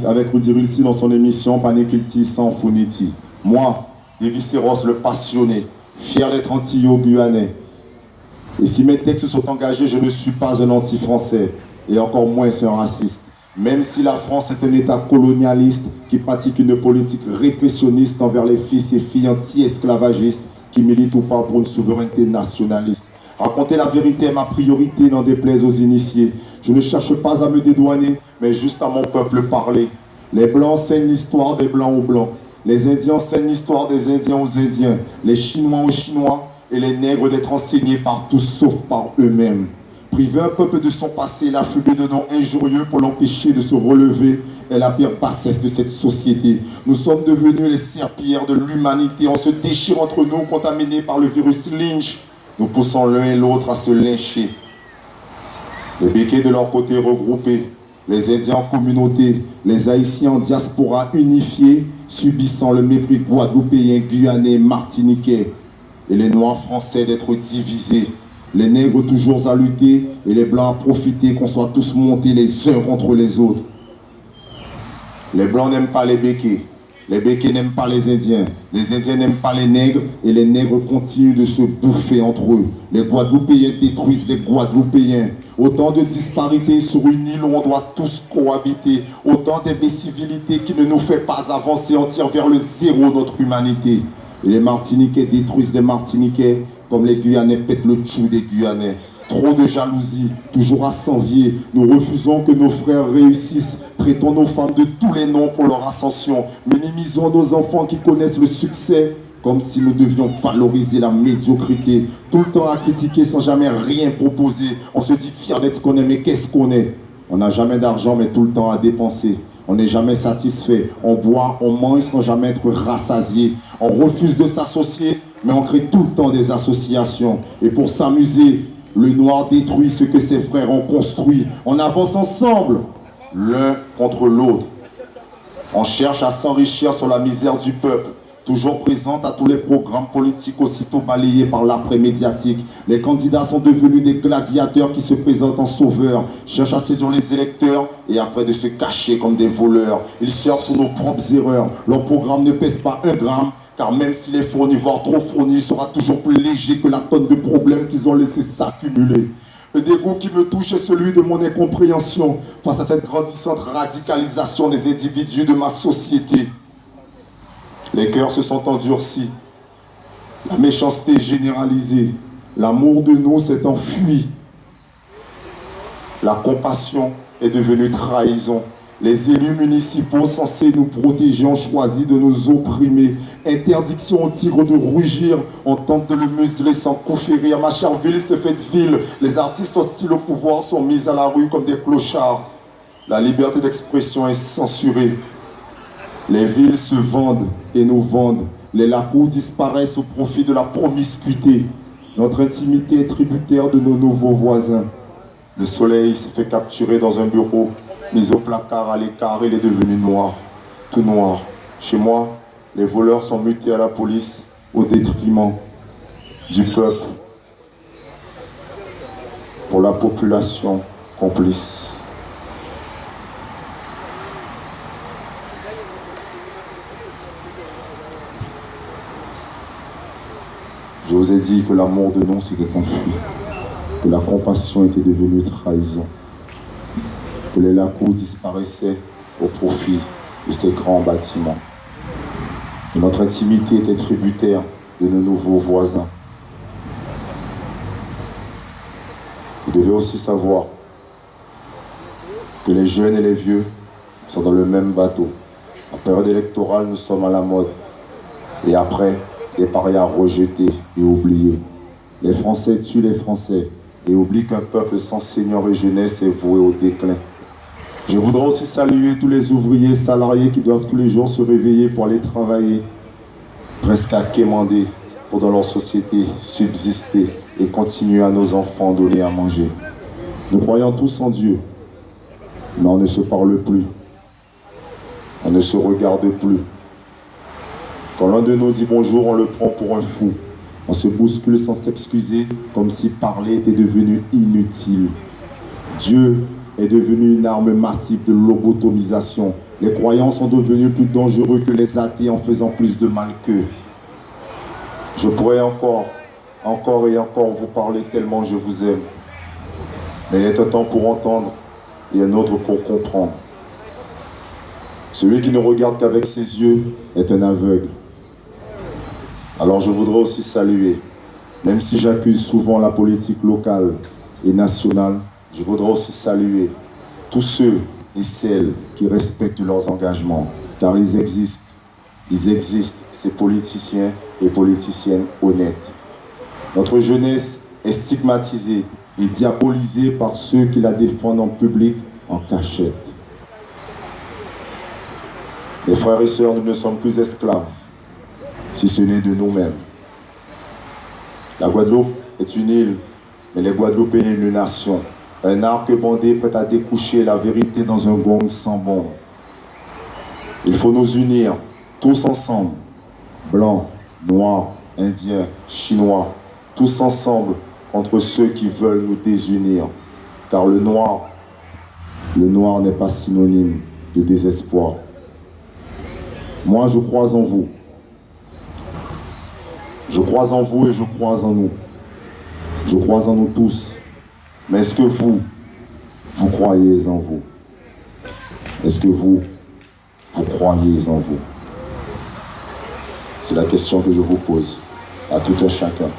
Avec Rudy Rulsi dans son émission Panekulti sans Funiti. Moi, Davis Ross, le passionné, fier d'être anti-guyanais. Et si mes textes sont engagés, je ne suis pas un anti-français, et encore moins un raciste. Même si la France est un État colonialiste qui pratique une politique répressionniste envers les fils et filles anti-esclavagistes qui militent ou pas pour une souveraineté nationaliste. Raconter la vérité est ma priorité, n'en déplaise aux initiés. Je ne cherche pas à me dédouaner, mais juste à mon peuple parler. Les Blancs enseignent l'histoire des Blancs aux Blancs. Les Indiens enseignent l'histoire des Indiens aux Indiens. Les Chinois aux Chinois et les Nègres d'être enseignés par tous sauf par eux-mêmes. Priver un peuple de son passé, l'affubler de noms injurieux pour l'empêcher de se relever est la pire bassesse de cette société. Nous sommes devenus les serpillères de l'humanité. On se déchire entre nous, contaminés par le virus Lynch. Nous poussons l'un et l'autre à se lyncher. Les béquets de leur côté regroupés, les Indiens en communauté, les Haïtiens en diaspora unifiés, subissant le mépris guadeloupéen, guyanais, martiniquais, et les Noirs français d'être divisés, les Nègres toujours à lutter, et les Blancs à profiter qu'on soit tous montés les uns contre les autres. Les Blancs n'aiment pas les béquets n'aiment pas les Indiens n'aiment pas les Nègres, et les Nègres continuent de se bouffer entre eux. Les Guadeloupéens détruisent les Guadeloupéens. Autant de disparités sur une île où on doit tous cohabiter. Autant d'imbécilités qui ne nous fait pas avancer. On tire vers le zéro notre humanité. Et les Martiniquais détruisent les Martiniquais comme les Guyanais pètent le tchou des Guyanais. Trop de jalousie, toujours à s'envier. Nous refusons que nos frères réussissent. Traitons nos femmes de tous les noms pour leur ascension. Minimisons nos enfants qui connaissent le succès comme si nous devions valoriser la médiocrité. Tout le temps à critiquer sans jamais rien proposer. On se dit fier d'être ce qu'on est, mais qu'est-ce qu'on est? On n'a jamais d'argent, mais tout le temps à dépenser. On n'est jamais satisfait. On boit, on mange sans jamais être rassasié. On refuse de s'associer, mais on crée tout le temps des associations. Et pour s'amuser, le noir détruit ce que ses frères ont construit. On avance ensemble, l'un contre l'autre. On cherche à s'enrichir sur la misère du peuple, toujours présente à tous les programmes politiques aussitôt balayés par l'après-médiatique. Les candidats sont devenus des gladiateurs qui se présentent en sauveurs, cherchent à séduire les électeurs et après de se cacher comme des voleurs. Ils surfent sur nos propres erreurs. Leur programme ne pèse pas un gramme, car même s'il est fourni, voire trop fourni, il sera toujours plus léger que la tonne de problèmes qu'ils ont laissé s'accumuler. Le dégoût qui me touche est celui de mon incompréhension face à cette grandissante radicalisation des individus de ma société. Les cœurs se sont endurcis, la méchanceté généralisée, l'amour de nous s'est enfui, la compassion est devenue trahison. Les élus municipaux censés nous protéger ont choisi de nous opprimer. Interdiction au tigre de rugir, on tente de le museler sans coup férir. Ma chère ville se fait ville, les artistes hostiles au pouvoir sont mis à la rue comme des clochards. La liberté d'expression est censurée. Les villes se vendent et nous vendent. Les lacous disparaissent au profit de la promiscuité. Notre intimité est tributaire de nos nouveaux voisins. Le soleil s'est fait capturer dans un bureau. Mis au placard à l'écart, il est devenu noir, tout noir. Chez moi, les voleurs sont mutés à la police au détriment du peuple, pour la population complice. Je vous ai dit que l'amour de nous s'était enfui, que la compassion était devenue trahison, que les lacous disparaissaient au profit de ces grands bâtiments. Que notre intimité était tributaire de nos nouveaux voisins. Vous devez aussi savoir que les jeunes et les vieux sont dans le même bateau. En période électorale, nous sommes à la mode. Et après, des parias rejetés et oubliés. Les Français tuent les Français et oublient qu'un peuple sans seigneur et jeunesse est voué au déclin. Je voudrais aussi saluer tous les ouvriers salariés qui doivent tous les jours se réveiller pour aller travailler, presque à quémander pour dans leur société subsister et continuer à nos enfants donner à manger. Nous croyons tous en Dieu, mais on ne se parle plus, on ne se regarde plus. Quand l'un de nous dit bonjour, on le prend pour un fou. On se bouscule sans s'excuser, comme si parler était devenu inutile. Dieu est devenue une arme massive de lobotomisation. Les croyants sont devenus plus dangereux que les athées en faisant plus de mal qu'eux. Je pourrais encore et encore vous parler tellement je vous aime. Mais il est un temps pour entendre et un autre pour comprendre. Celui qui ne regarde qu'avec ses yeux est un aveugle. Alors je voudrais aussi saluer, même si j'accuse souvent la politique locale et nationale, je voudrais aussi saluer tous ceux et celles qui respectent leurs engagements, car ils existent, ces politiciens et politiciennes honnêtes. Notre jeunesse est stigmatisée et diabolisée par ceux qui la défendent en public en cachette. Mes frères et sœurs, nous ne sommes plus esclaves, si ce n'est de nous-mêmes. La Guadeloupe est une île, mais les Guadeloupéens sont une nation. Un arc bandé prêt à découcher la vérité dans un gong sans bombe. Il faut nous unir, tous ensemble, blancs, noirs, indiens, chinois, tous ensemble contre ceux qui veulent nous désunir. Car le noir n'est pas synonyme de désespoir. Moi, je crois en vous. Je crois en vous et je crois en nous. Je crois en nous tous. Mais est-ce que vous croyez en vous? Est-ce que vous croyez en vous? C'est la question que je vous pose à tout un chacun.